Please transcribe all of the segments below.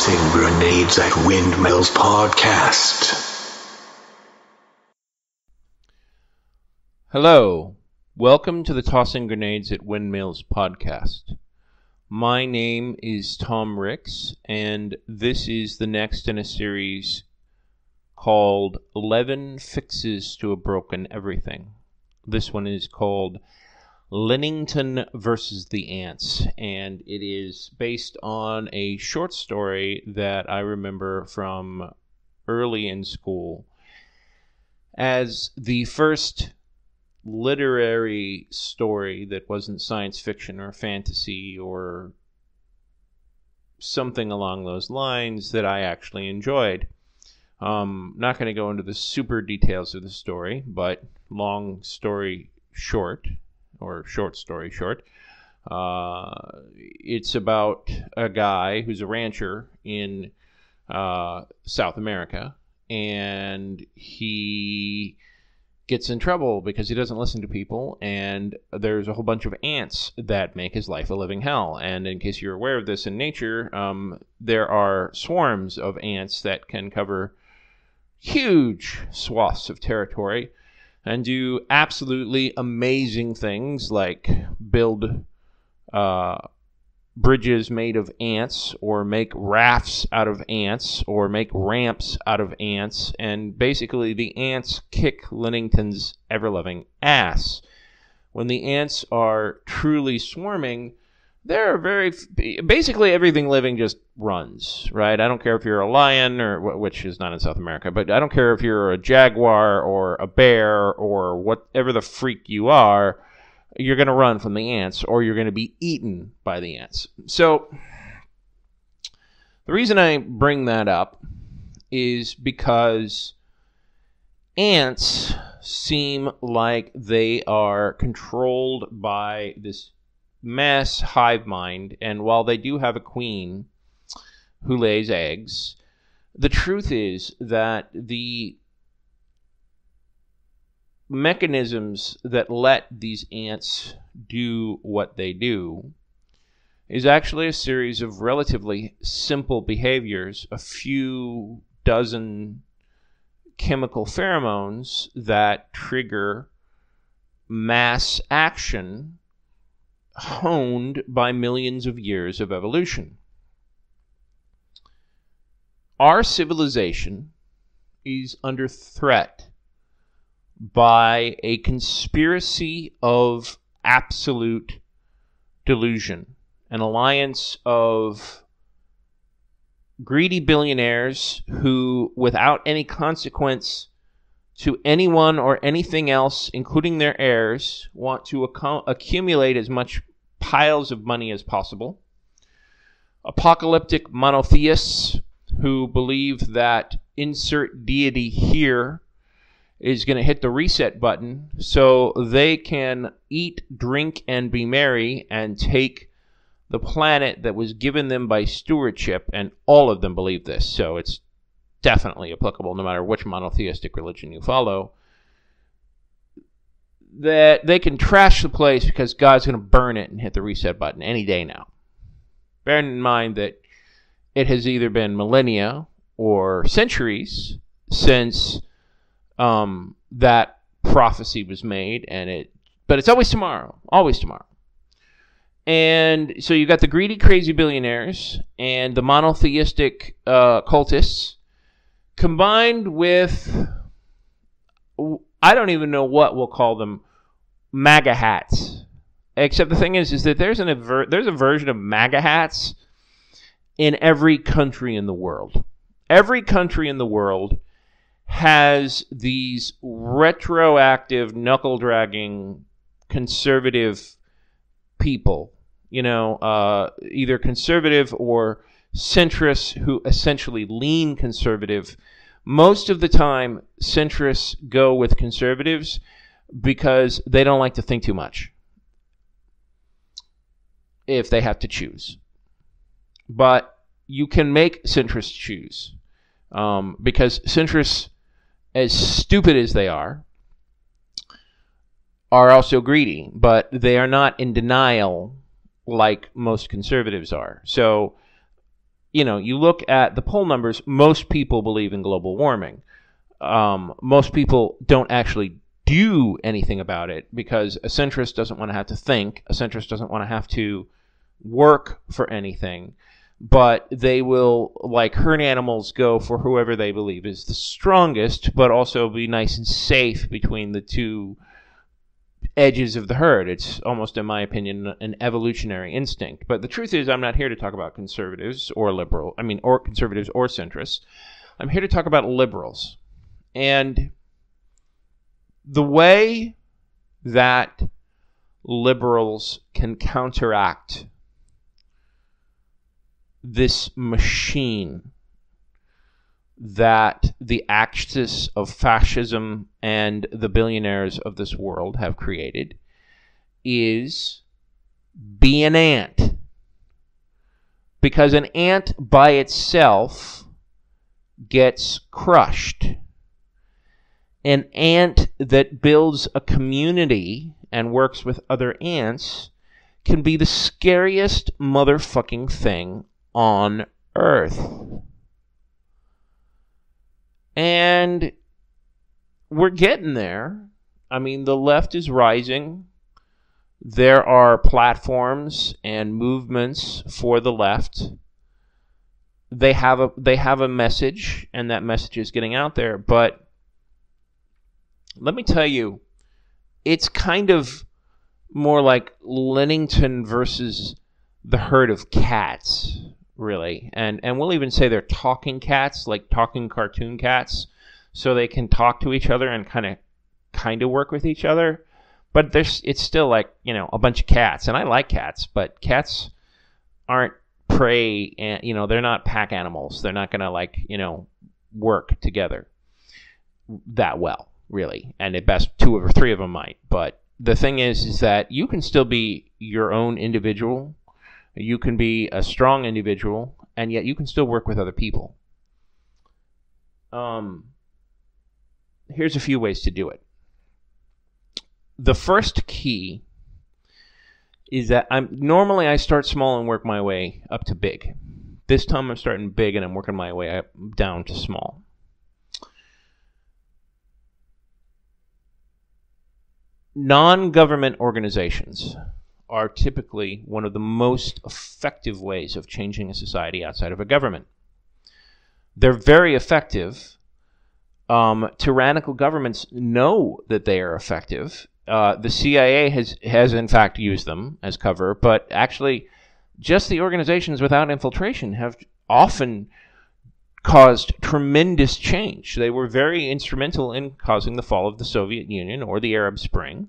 Tossing Grenades at Windmills podcast. Hello, welcome to the Tossing Grenades at Windmills podcast. My name is Tom Ricks, and this is the next in a series called 11 Fixes to a Broken Everything. This one is called Lennington versus the Ants, and it is based on a short story that I remember from early in school as the first literary story that wasn't science fiction or fantasy or something along those lines that I actually enjoyed. Not going to go into the super details of the story, but long story short, or short story short, it's about a guy who's a rancher in South America, and he gets in trouble because he doesn't listen to people, and there's a whole bunch of ants that make his life a living hell. And in case you're aware of this in nature, there are swarms of ants that can cover huge swaths of territory and do absolutely amazing things like build bridges made of ants, or make rafts out of ants, or make ramps out of ants. And basically the ants kick Lennington's ever-loving ass. When the ants are truly swarming, basically everything living just runs, right? I don't care if you're a lion, or which is not in South America, but I don't care if you're a jaguar or a bear or whatever the freak you are, you're going to run from the ants, or you're going to be eaten by the ants. So the reason I bring that up is because ants seem like they are controlled by this mass hive mind, and while they do have a queen who lays eggs, the truth is that the mechanisms that let these ants do what they do is actually a series of relatively simple behaviors, a few dozen chemical pheromones that trigger mass action honed by millions of years of evolution. Our civilization is under threat by a conspiracy of absolute delusion, an alliance of greedy billionaires who, without any consequence to anyone or anything else, including their heirs, want to accumulate as much piles of money as possible. Apocalyptic monotheists who believe that insert deity here is going to hit the reset button so they can eat, drink, and be merry and take the planet that was given them by stewardship, and all of them believe this, so it's definitely applicable no matter which monotheistic religion you follow, that they can trash the place because God's going to burn it and hit the reset button any day now. Bearing in mind that it has either been millennia or centuries since that prophecy was made, but it's always tomorrow, always tomorrow. And so you got the greedy, crazy billionaires and the monotheistic cultists, combined with, I don't even know what we'll call them, MAGA hats. Except the thing is that there's a version of MAGA hats in every country in the world. Every country in the world has these retroactive, knuckle-dragging, conservative people, either conservative or centrists who essentially lean conservative. Most of the time, centrists go with conservatives because they don't like to think too much if they have to choose. But you can make centrists choose because centrists, as stupid as they are also greedy, but they are not in denial like most conservatives are. So you look at the poll numbers, most people believe in global warming. Most people don't actually do anything about it because a centrist doesn't want to have to think. A centrist doesn't want to have to work for anything. But they will, like herd animals, go for whoever they believe is the strongest, but also be nice and safe between the two edges of the herd. It's almost, in my opinion, an evolutionary instinct. But the truth is, I'm not here to talk about conservatives or or conservatives or centrists. I'm here to talk about liberals. And the way that liberals can counteract this machine that the axis of fascism and the billionaires of this world have created is be an ant. Because an ant by itself gets crushed. An ant that builds a community and works with other ants can be the scariest motherfucking thing on Earth. And we're getting there. I mean, the left is rising. There are platforms and movements for the left. They have a message, and that message is getting out there. But let me tell you, it's kind of more like Lennington versus the herd of cats, really. And we'll even say they're talking cats, like talking cartoon cats, so they can talk to each other and kind of work with each other. But it's still like, a bunch of cats. And I like cats, but cats aren't prey, and they're not pack animals. They're not going to work together that well, really. And at best 2 or 3 of them might. But the thing is that you can still be your own individual. You can be a strong individual, and yet you can still work with other people. Here's a few ways to do it. The first key is that normally I start small and work my way up to big. This time I'm starting big and I'm working my way up, down to small. Non-government organizations are typically one of the most effective ways of changing a society outside of a government. They're very effective. Tyrannical governments know that they are effective. The CIA has in fact used them as cover, but actually just the organizations without infiltration have often caused tremendous change. They were very instrumental in causing the fall of the Soviet Union or the Arab Spring.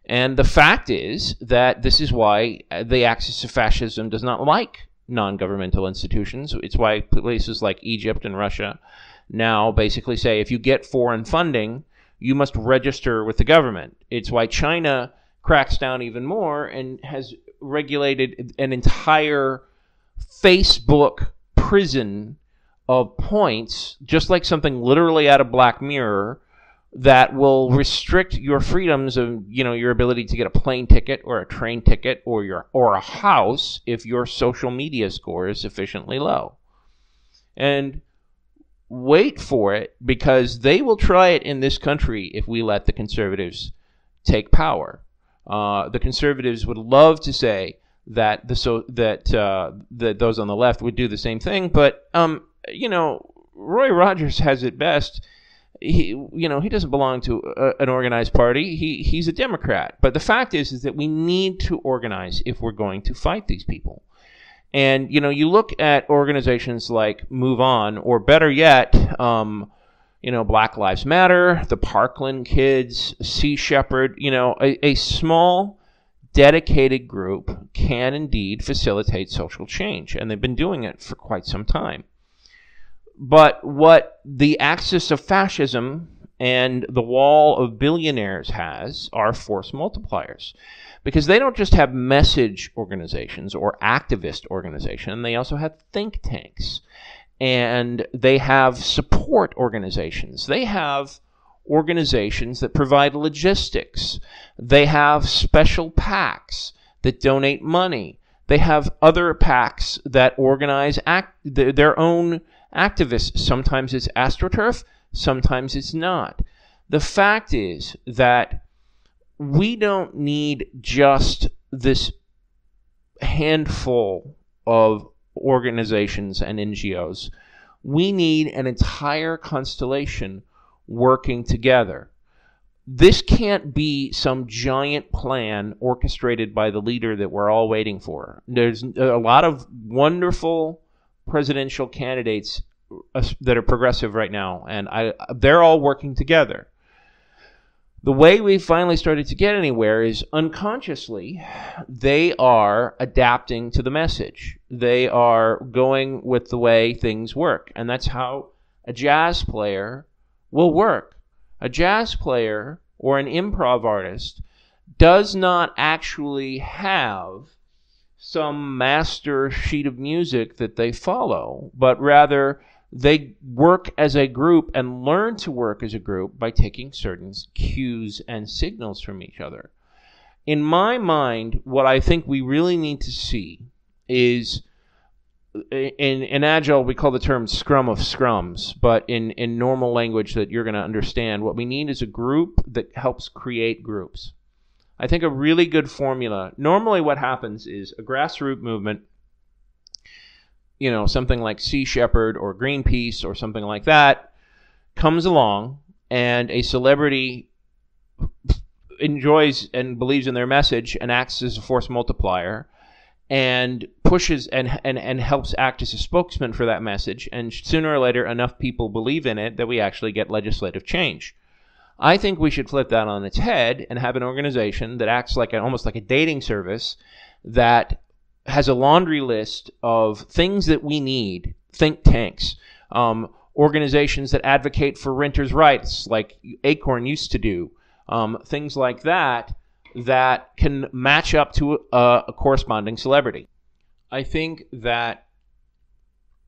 And the fact is that this is why the axis of fascism does not like non-governmental institutions. It's why places like Egypt and Russia now basically say if you get foreign funding, you must register with the government. It's why China cracks down even more and has regulated an entire Facebook prison of points, just like something literally out of Black Mirror, that will restrict your freedoms of, your ability to get a plane ticket or a train ticket or a house if your social media score is sufficiently low. And wait for it, because they will try it in this country if we let the conservatives take power. The conservatives would love to say that that those on the left would do the same thing, but Roy Rogers has it best. He doesn't belong to an organized party. He's a Democrat. But the fact is that we need to organize if we're going to fight these people. And, you look at organizations like Move On, or better yet, Black Lives Matter, the Parkland Kids, Sea Shepherd, a small, dedicated group can indeed facilitate social change. And they've been doing it for quite some time. But what the axis of fascism and the wall of billionaires has are force multipliers. Because they don't just have message organizations or activist organizations, they also have think tanks. And they have support organizations. They have organizations that provide logistics. They have special PACs that donate money. They have other PACs that organize their own activists. Sometimes it's AstroTurf, sometimes it's not. The fact is that we don't need just this handful of organizations and NGOs. We need an entire constellation working together. This can't be some giant plan orchestrated by the leader that we're all waiting for. There's a lot of wonderful presidential candidates that are progressive right now, and they're all working together. The way we finally started to get anywhere is unconsciously they are adapting to the message. They are going with the way things work, and that's how a jazz player will work. A jazz player or an improv artist does not actually have some master sheet of music that they follow, but rather they work as a group and learn to work as a group by taking certain cues and signals from each other. In my mind, what I think we really need to see is, in Agile, we call the term scrum of scrums, but in normal language that you're going to understand, what we need is a group that helps create groups. I think a really good formula, normally what happens is a grassroots movement, something like Sea Shepherd or Greenpeace or something like that, comes along and a celebrity enjoys and believes in their message and acts as a force multiplier and pushes and helps act as a spokesman for that message. And sooner or later, enough people believe in it that we actually get legislative change. I think we should flip that on its head and have an organization that acts like almost like a dating service that has a laundry list of things that we need, think tanks, organizations that advocate for renters' rights like Acorn used to do, things like that can match up to a corresponding celebrity. I think that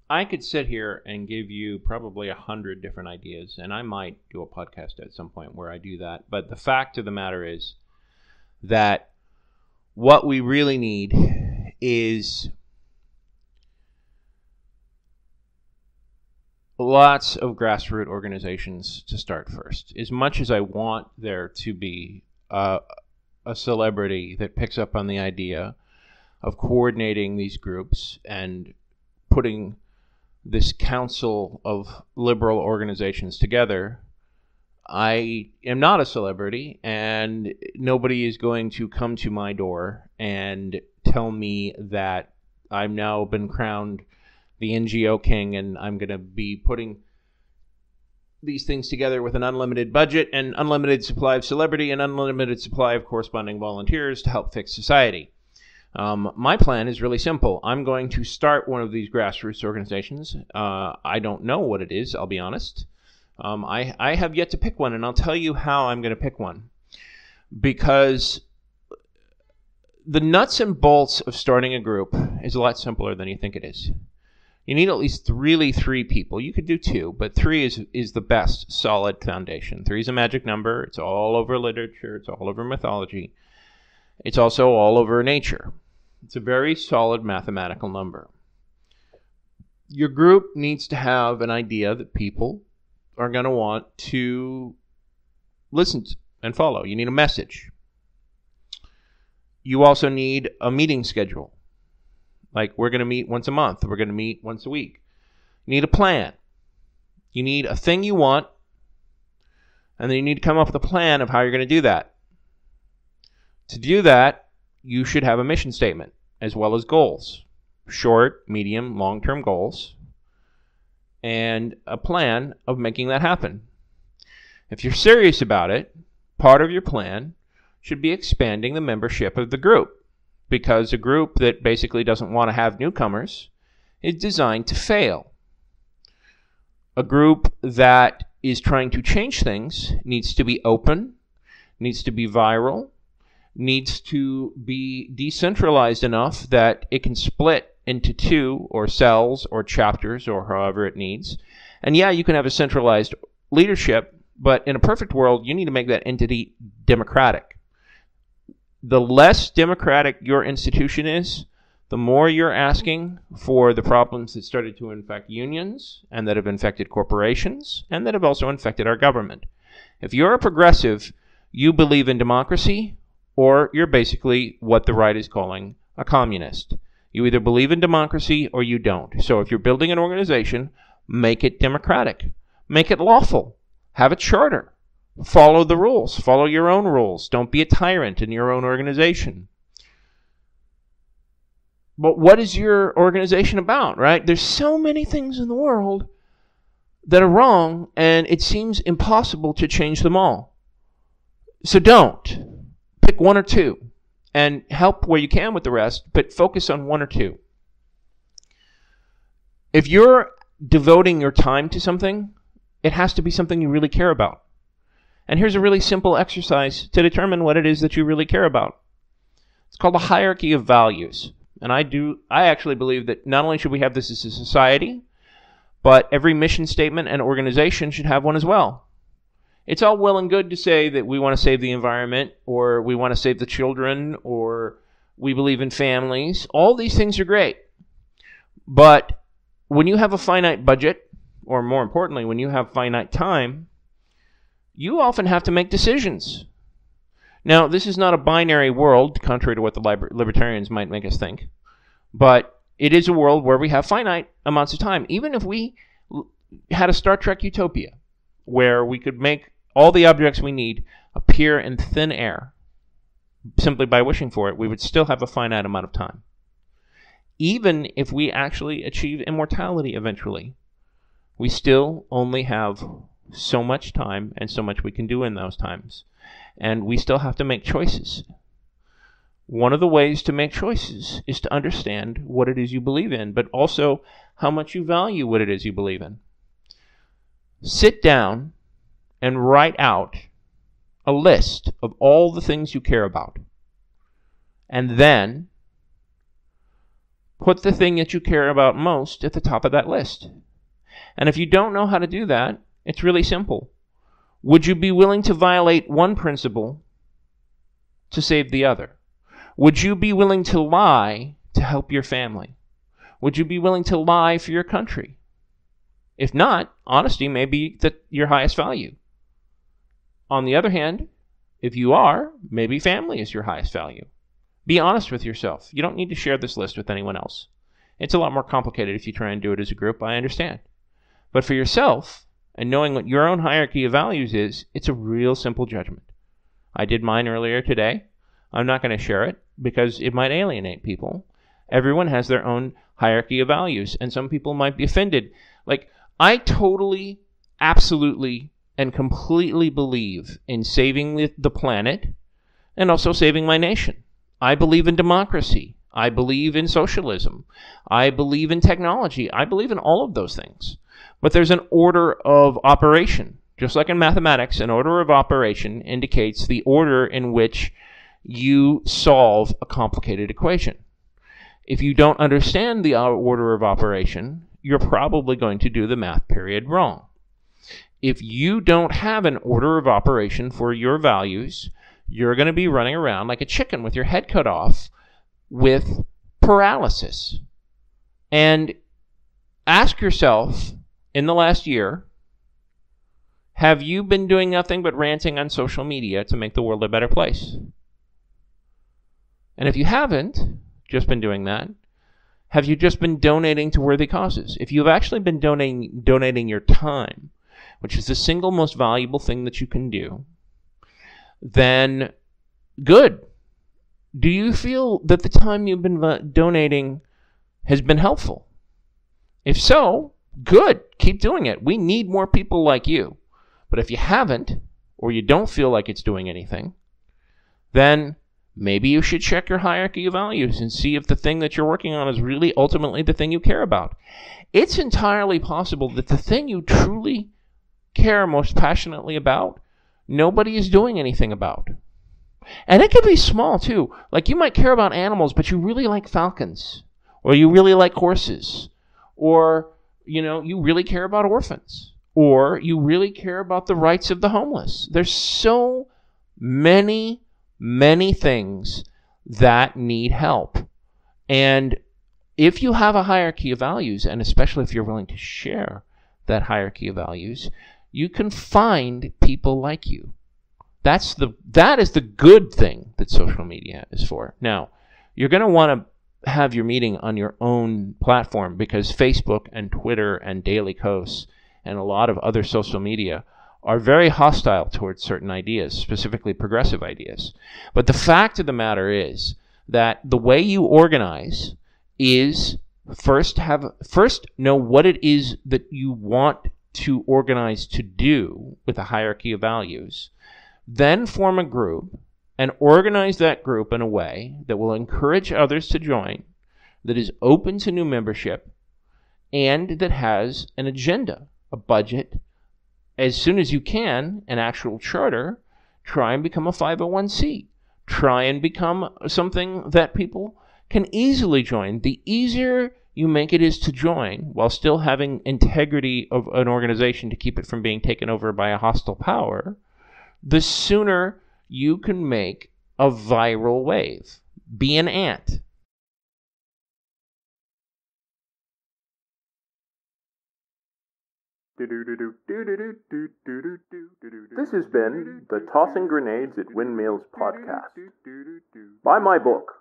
I could sit here and give you probably 100 different ideas, and I might do a podcast at some point where I do that. But the fact of the matter is that what we really need is lots of grassroots organizations to start first. As much as I want there to be a celebrity that picks up on the idea of coordinating these groups and putting this council of liberal organizations together, I am not a celebrity, and nobody is going to come to my door and tell me that I've now been crowned the NGO king and I'm going to be putting these things together with an unlimited budget and unlimited supply of celebrity and unlimited supply of corresponding volunteers to help fix society. My plan is really simple. I'm going to start one of these grassroots organizations. I don't know what it is, I'll be honest. I have yet to pick one, and I'll tell you how I'm going to pick one. Because the nuts and bolts of starting a group is a lot simpler than you think it is. You need at least three people. You could do two, but 3 is the best solid foundation. 3 is a magic number. It's all over literature. It's all over mythology. It's also all over nature. It's a very solid mathematical number. Your group needs to have an idea that people are going to want to listen to and follow. You need a message. You also need a meeting schedule. Like, we're going to meet once a month. We're going to meet once a week. You need a plan. You need a thing you want, and then you need to come up with a plan of how you're going to do that. To do that, you should have a mission statement as well as goals. Short, medium, long-term goals, and a plan of making that happen. If you're serious about it, part of your plan should be expanding the membership of the group, because a group that basically doesn't want to have newcomers is designed to fail. A group that is trying to change things needs to be open, needs to be viral, needs to be decentralized enough that it can split into 2 or cells or chapters or however it needs. And yeah, you can have a centralized leadership, but in a perfect world, you need to make that entity democratic. The less democratic your institution is, the more you're asking for the problems that started to infect unions and that have infected corporations and that have also infected our government. If you're a progressive, you believe in democracy, or you're basically what the right is calling a communist. You either believe in democracy or you don't. So if you're building an organization, make it democratic. Make it lawful. Have a charter. Follow the rules. Follow your own rules. Don't be a tyrant in your own organization. But what is your organization about, right? There's so many things in the world that are wrong, and it seems impossible to change them all. So don't. Pick one or two, and help where you can with the rest, but focus on one or two. If you're devoting your time to something, it has to be something you really care about. And here's a really simple exercise to determine what it is that you really care about. It's called a hierarchy of values. And I actually believe that not only should we have this as a society, but every mission statement and organization should have one as well. It's all well and good to say that we want to save the environment, or we want to save the children, or we believe in families. All these things are great. But when you have a finite budget, or more importantly, when you have finite time, you often have to make decisions. Now, this is not a binary world, contrary to what the libertarians might make us think, but it is a world where we have finite amounts of time. Even if we had a Star Trek utopia, where we could make all the objects we need appear in thin air, simply by wishing for it, we would still have a finite amount of time. Even if we actually achieve immortality eventually, we still only have so much time and so much we can do in those times. And we still have to make choices. One of the ways to make choices is to understand what it is you believe in, but also how much you value what it is you believe in. Sit down and write out a list of all the things you care about. And then put the thing that you care about most at the top of that list. And if you don't know how to do that, it's really simple. Would you be willing to violate one principle to save the other? Would you be willing to lie to help your family? Would you be willing to lie for your country? If not, honesty may be your highest value. On the other hand, if you are, maybe family is your highest value. Be honest with yourself. You don't need to share this list with anyone else. It's a lot more complicated if you try and do it as a group, I understand. But for yourself, and knowing what your own hierarchy of values is, it's a real simple judgment. I did mine earlier today. I'm not going to share it because it might alienate people. Everyone has their own hierarchy of values, and some people might be offended. Like, I totally, absolutely, and completely believe in saving the planet and also saving my nation. I believe in democracy. I believe in socialism. I believe in technology. I believe in all of those things. But there's an order of operation. Just like in mathematics, an order of operation indicates the order in which you solve a complicated equation. If you don't understand the order of operation, you're probably going to do the math period wrong. If you don't have an order of operation for your values, you're going to be running around like a chicken with your head cut off with paralysis. And ask yourself, in the last year, have you been doing nothing but ranting on social media to make the world a better place? And if you haven't just been doing that, have you just been donating to worthy causes? If you've actually been donating your time, which is the single most valuable thing that you can do, then good. Do you feel that the time you've been donating has been helpful? If so, good. Keep doing it. We need more people like you. But if you haven't, or you don't feel like it's doing anything, then maybe you should check your hierarchy of values and see if the thing that you're working on is really ultimately the thing you care about. It's entirely possible that the thing you truly care most passionately about, nobody is doing anything about. And it could be small, too. Like, you might care about animals, but you really like falcons, or you really like horses, or, you really care about orphans, or you really care about the rights of the homeless. There's so many things that need help. And if you have a hierarchy of values, and especially if you're willing to share that hierarchy of values, you can find people like you. That is the good thing that social media is for. Now, you're going to want to have your meeting on your own platform, because Facebook and Twitter and Daily Kos and a lot of other social media are very hostile towards certain ideas, specifically progressive ideas. But the fact of the matter is that the way you organize is first know what it is that you want to organize to do with a hierarchy of values, then form a group and organize that group in a way that will encourage others to join, that is open to new membership, and that has an agenda, a budget. As soon as you can, an actual charter. Try and become a 501c. Try and become something that people can easily join. The easier you make it is to join, while still having integrity of an organization to keep it from being taken over by a hostile power, the sooner you can make a viral wave. Be an ant. This has been the Tossing Grenades at Windmills podcast. Buy my book,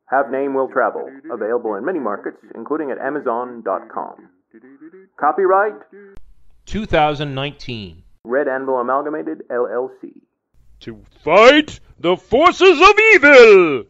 Have Name Will Travel, available in many markets, including at Amazon.com. Copyright 2019. Red Anvil Amalgamated, LLC. To fight the forces of evil!